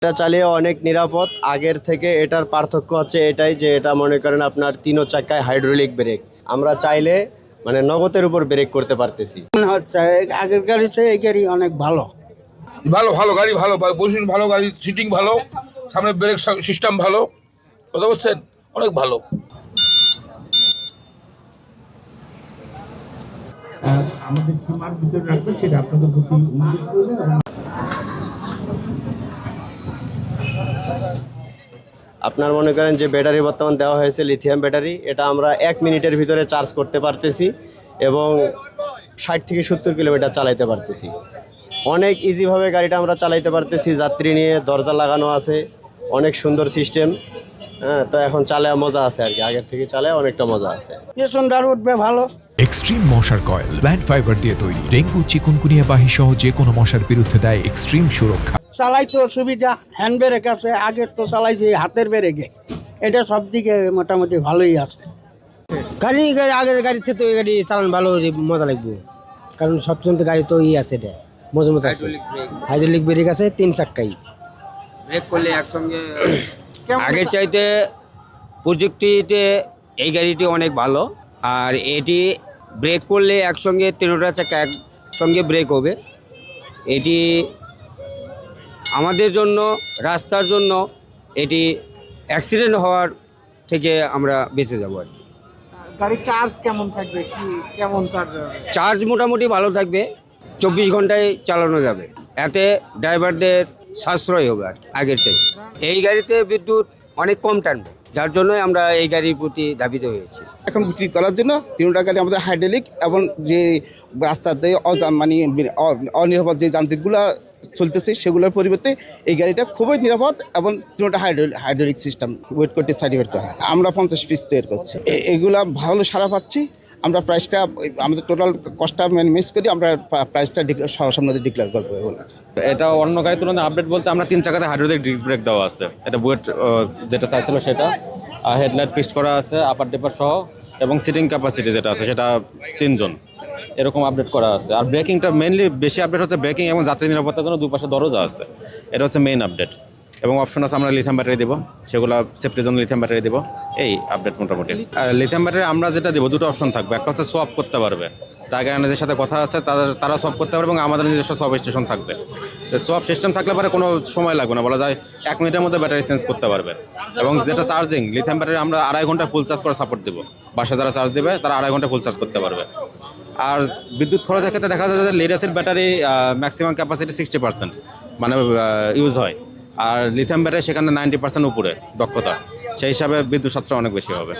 এটা চালিয়ে অনেক নিরাপদ। আগের থেকে এটার পার্থক্য হচ্ছে এটাই যে এটা মনে করেন আপনার 3 চাকায় হাইড্রোলিক ব্রেক, আমরা চাইলে মানে নগদের উপর ব্রেক করতে পারতেছি। মনে হচ্ছে আগের গাড়ি চেয়ে এই গাড়ি অনেক ভালো। ভালো ভালো গাড়ি, ভালো পজিশন ভালো, গাড়ি সিটিং ভালো, সামনে ব্রেক সিস্টেম ভালো, কথা বলছেন, অনেক ভালো। আমাদের সীমার ভিতরে রাখবেন, সেটা আপনাদের প্রতি অনুরোধ করবেন। আপনার মনে করেন যে ব্যাটারি বর্তমান দেওয়া হয়েছে লিথিয়াম ব্যাটারি, এটা আমরা 1 মিনিটের ভিতরে চার্জ করতে পারতেছি এবং 60 থেকে 70 কিলোমিটার চালাইতে পারতেছি। অনেক ইজিভাবে গাড়িটা আমরা চালাইতে পারতেছি। যাত্রী নিয়ে দরজা লাগানো আছে, অনেক সুন্দর সিস্টেম। হ্যাঁ, তো এখন চালায় মজা আছে আর কি, আগের থেকে চালায় অনেকটা মজা আছে। পেছনদার উঠবে ভালো। এক্সট্রিম মশার কয়েল প্ল্যান্ট ফাইবার দিয়ে তৈরি, ডেঙ্গু চিকুনগুনিয়া বাহি সহ যে কোনো মশার বিরুদ্ধে দেয় এক্সট্রিম সুরক্ষা। চালাইতে সুবিধা, হ্যান্ড ব্রেক আছে, আগের তো চালাইছে হাতের ব্রেকে, এটা সব দিকে মোটামুটি ভালোই আছে। গাড়ি আগের গাড়িতে তো এই গাড়ি চালান ভালো, মজা লাগবে, কারণ সবসময় তো গাড়ি তো আছে, এটা মজবুত আছে, হাইড্রোলিক ব্রেক আছে, 3 চাক্কাই ব্রেক করলে একসঙ্গে। আগের চাইতে প্রযুক্তিতে এই গাড়িটি অনেক ভালো, আর এটি ব্রেক করলে একসঙ্গে 3টা চাকা একসঙ্গে ব্রেক হবে। এটি আমাদের জন্য, রাস্তার জন্য এটি অ্যাক্সিডেন্ট হওয়ার থেকে আমরা বেঁচে যাবো আর কি। গাড়ির চার্জ কেমন থাকবে, কি কেমন চার্জ হবে? চার্জ মোটামুটি ভালো থাকবে, 24 ঘন্টায় চালানো যাবে, এতে ড্রাইভারদের সাশ্রয় হবে আর কি আগের চাইতে। এই গাড়িতে বিদ্যুৎ অনেক কম টানবে, যার জন্যই আমরা এই গাড়ির প্রতি ধাবিত হয়েছি। এখন বিক্রি করার জন্য 3টা গাড়ি আমাদের হাইড্রোলিক, এবং যে রাস্তাতে মানে অনিরাপদ যে যান্ত্রিকগুলো চলতেছে সেগুলোর পরিবর্তে এই গাড়িটা খুবই নিরাপদ এবং 3টা হাইড্রোলিক সিস্টেম ওয়েট করতে সার্টিফাইড করা। আমরা 50 পিস তৈরি করছি, এগুলা ভালো সারা পাচ্ছি। আমরা প্রাইসটা, আমাদের টোটাল কস্টটা মিস করি, আমরা প্রাইসটা সামনে ডিক্লেয়ার করবো। এগুলো এটা অন্য গাড়ির তুলনায় আপডেট বলতে আমরা 3 চাকাতে হাইড্রোলিক ডিস্ক ব্রেক দেওয়া আছে, এটা বুয়েট যেটা চাইছিল সেটা, হেডলাইট ফিক্সড করা আছে আপার ডেপার সহ, এবং সিটিং ক্যাপাসিটি যেটা আছে সেটা 3 জন, এরকম আপডেট করা আছে। আর ব্রেকিংটা মেইনলি বেশি আপডেট হচ্ছে ব্রেকিং এবং যাত্রী নিরাপত্তার জন্য 2 পাশে দরজা আছে, এটা হচ্ছে মেইন আপডেট। এবং অপশন আছে, আমরা লিথিয়াম ব্যাটারি দেবো, সেগুলো সেফটির জন্য লিথিয়াম ব্যাটারি দেবো, এই আপডেট মোটামুটি। আর লিথিয়াম ব্যাটারি আমরা যেটা দেবো 2টো অপশন থাকবে, একটা হচ্ছে সোয়াপ করতে পারবে, টাইগার এনার্জির সাথে কথা আছে, তারা সোয়াপ করতে পারবে, এবং আমাদের নিজস্ব সোয়াপ স্টেশন থাকবে। সোয়াপ সিস্টেম থাকলে পরে কোনো সময় লাগবে না, বলা যায় 1 মিনিটের মধ্যে ব্যাটারি চেঞ্জ করতে পারবে। এবং যেটা চার্জিং, লিথিয়াম ব্যাটারি আমরা 2.5 ঘন্টা ফুল চার্জ করে সাপোর্ট দেবো, বাসা যারা চার্জ দেবে তারা 2.5 ঘন্টা ফুল চার্জ করতে পারবে। আর বিদ্যুৎ খরচের ক্ষেত্রে দেখা যায় যে lead acid battery maximum capacity 60% মানে ইউজ হয়, আর লিথিয়াম ব্যাটারি সেখানে 90% উপরে দক্ষতা, সেই হিসাবে বিদ্যুৎ সাশ্রয় অনেক বেশি হবে।